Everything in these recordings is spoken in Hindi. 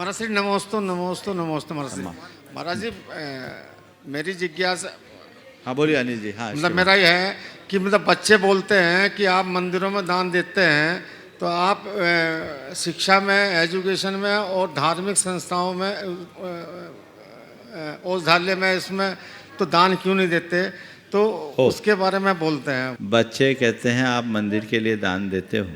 महाराज श्री नमोस्तु नमोस्तु नमोस्तु महाराज श्री। महाराज जी मेरी जिज्ञासा, हाँ बोलिए अनिल जी। हाँ मतलब मेरा यह है कि मतलब बच्चे बोलते हैं कि आप मंदिरों में दान देते हैं, तो आप शिक्षा में, एजुकेशन में और धार्मिक संस्थाओं में, औषधालय में, इसमें तो दान क्यों नहीं देते? तो उसके बारे में बोलते हैं। बच्चे कहते हैं आप मंदिर के लिए दान देते हो,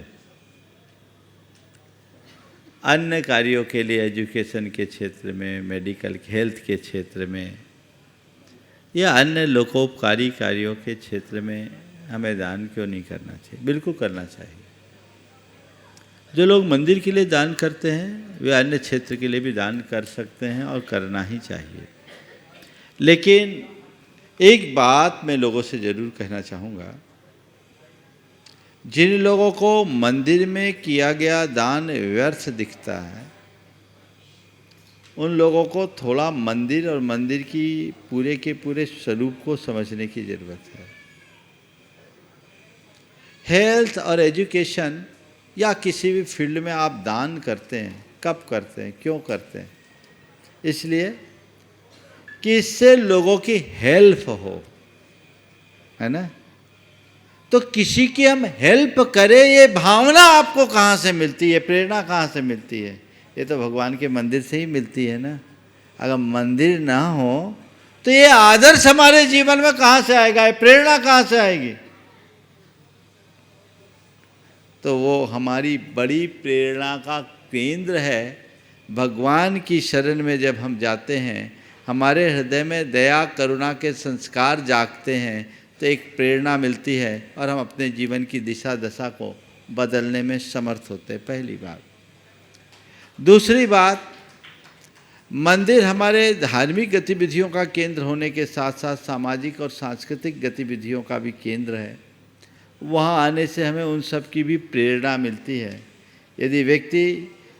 अन्य कार्यों के लिए, एजुकेशन के क्षेत्र में, मेडिकल हेल्थ के क्षेत्र में या अन्य लोकोपकारी कार्यों के क्षेत्र में हमें दान क्यों नहीं करना चाहिए? बिल्कुल करना चाहिए। जो लोग मंदिर के लिए दान करते हैं वे अन्य क्षेत्र के लिए भी दान कर सकते हैं और करना ही चाहिए। लेकिन एक बात मैं लोगों से ज़रूर कहना चाहूँगा, जिन लोगों को मंदिर में किया गया दान व्यर्थ दिखता है, उन लोगों को थोड़ा मंदिर और मंदिर की पूरे के पूरे स्वरूप को समझने की ज़रूरत है। हेल्थ और एजुकेशन या किसी भी फील्ड में आप दान करते हैं, कब करते हैं, क्यों करते हैं? इसलिए कि इससे लोगों की हेल्प हो, है ना? तो किसी की हम हेल्प करें, ये भावना आपको कहाँ से मिलती है, प्रेरणा कहाँ से मिलती है? ये तो भगवान के मंदिर से ही मिलती है ना। अगर मंदिर ना हो तो ये आदर्श हमारे जीवन में कहाँ से आएगा, ये प्रेरणा कहाँ से आएगी? तो वो हमारी बड़ी प्रेरणा का केंद्र है। भगवान की शरण में जब हम जाते हैं, हमारे हृदय में दया करुणा के संस्कार जागते हैं, तो एक प्रेरणा मिलती है और हम अपने जीवन की दिशा दशा को बदलने में समर्थ होते हैं। पहली बात। दूसरी बात, मंदिर हमारे धार्मिक गतिविधियों का केंद्र होने के साथ साथ सामाजिक और सांस्कृतिक गतिविधियों का भी केंद्र है। वहाँ आने से हमें उन सब की भी प्रेरणा मिलती है। यदि व्यक्ति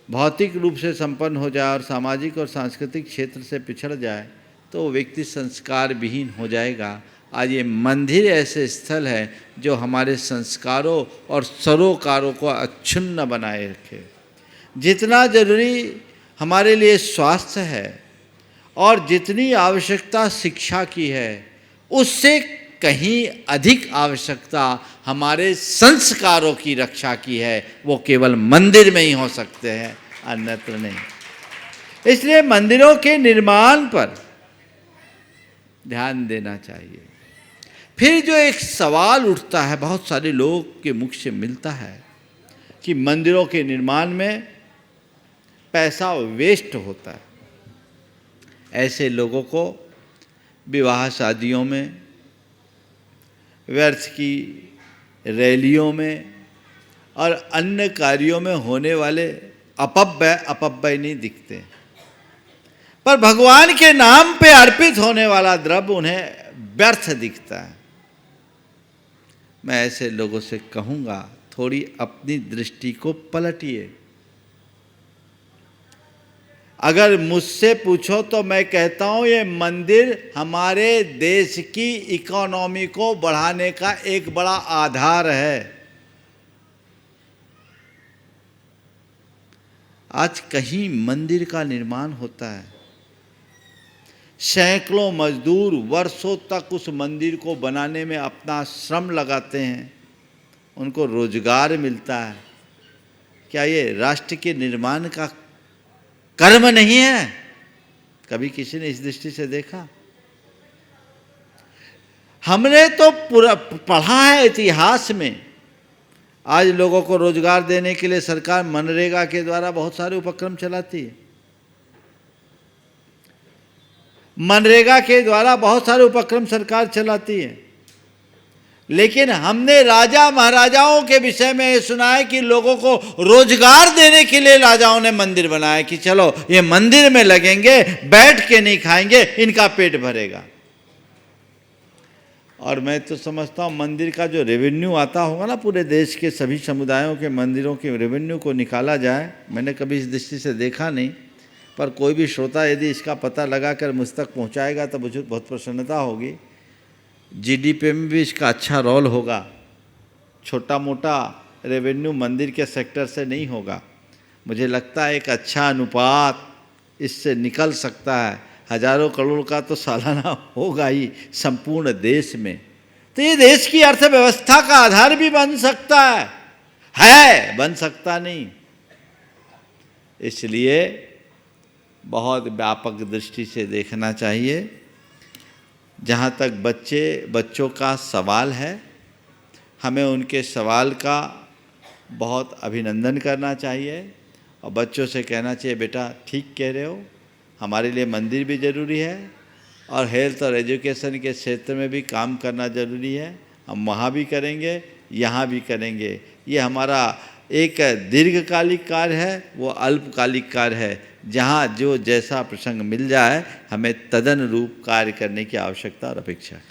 भौतिक रूप से संपन्न हो जाए और सामाजिक और सांस्कृतिक क्षेत्र से पिछड़ जाए तो वो व्यक्ति संस्कार विहीन हो जाएगा। आज ये मंदिर ऐसे स्थल है जो हमारे संस्कारों और सरोकारों को अक्षुण्ण बनाए रखे। जितना जरूरी हमारे लिए स्वास्थ्य है और जितनी आवश्यकता शिक्षा की है, उससे कहीं अधिक आवश्यकता हमारे संस्कारों की रक्षा की है। वो केवल मंदिर में ही हो सकते हैं, अन्यत्र नहीं। इसलिए मंदिरों के निर्माण पर ध्यान देना चाहिए। फिर जो एक सवाल उठता है, बहुत सारे लोग के मुख से मिलता है कि मंदिरों के निर्माण में पैसा वेस्ट होता है। ऐसे लोगों को विवाह शादियों में, व्यर्थ की रैलियों में और अन्य कार्यों में होने वाले अपव्यय नहीं दिखते, पर भगवान के नाम पे अर्पित होने वाला द्रव्य उन्हें व्यर्थ दिखता है। मैं ऐसे लोगों से कहूँगा, थोड़ी अपनी दृष्टि को पलटिए। अगर मुझसे पूछो तो मैं कहता हूँ ये मंदिर हमारे देश की इकोनॉमी को बढ़ाने का एक बड़ा आधार है। आज कहीं मंदिर का निर्माण होता है, सैकड़ों मजदूर वर्षों तक उस मंदिर को बनाने में अपना श्रम लगाते हैं, उनको रोजगार मिलता है। क्या ये राष्ट्र के निर्माण का कर्म नहीं है? कभी किसी ने इस दृष्टि से देखा? हमने तो पूरा पढ़ा है इतिहास में। आज लोगों को रोजगार देने के लिए सरकार मनरेगा के द्वारा बहुत सारे उपक्रम चलाती है। मनरेगा के द्वारा बहुत सारे उपक्रम सरकार चलाती है, लेकिन हमने राजा महाराजाओं के विषय में ये सुना है कि लोगों को रोजगार देने के लिए राजाओं ने मंदिर बनाया कि चलो ये मंदिर में लगेंगे, बैठ के नहीं खाएंगे, इनका पेट भरेगा। और मैं तो समझता हूँ मंदिर का जो रेवेन्यू आता होगा ना, पूरे देश के सभी समुदायों के मंदिरों के रेवेन्यू को निकाला जाए, मैंने कभी इस दृष्टि से देखा नहीं, पर कोई भी श्रोता यदि इसका पता लगाकर मुझ तक पहुँचाएगा तो मुझे बहुत प्रसन्नता होगी। जीडीपी में भी इसका अच्छा रोल होगा। छोटा मोटा रेवेन्यू मंदिर के सेक्टर से नहीं होगा। मुझे लगता है एक अच्छा अनुपात इससे निकल सकता है। हजारों करोड़ का तो सालाना होगा ही संपूर्ण देश में, तो ये देश की अर्थव्यवस्था का आधार भी बन सकता है, बन सकता नहीं। इसलिए बहुत व्यापक दृष्टि से देखना चाहिए। जहाँ तक बच्चों का सवाल है, हमें उनके सवाल का बहुत अभिनंदन करना चाहिए और बच्चों से कहना चाहिए बेटा ठीक कह रहे हो, हमारे लिए मंदिर भी ज़रूरी है और हेल्थ और एजुकेशन के क्षेत्र में भी काम करना ज़रूरी है। हम वहाँ भी करेंगे, यहाँ भी करेंगे। ये हमारा एक दीर्घकालिक कार्य है, वो अल्पकालिक कार्य है। जहाँ जो जैसा प्रसंग मिल जाए, हमें तदनुरूप कार्य करने की आवश्यकता और अपेक्षा है।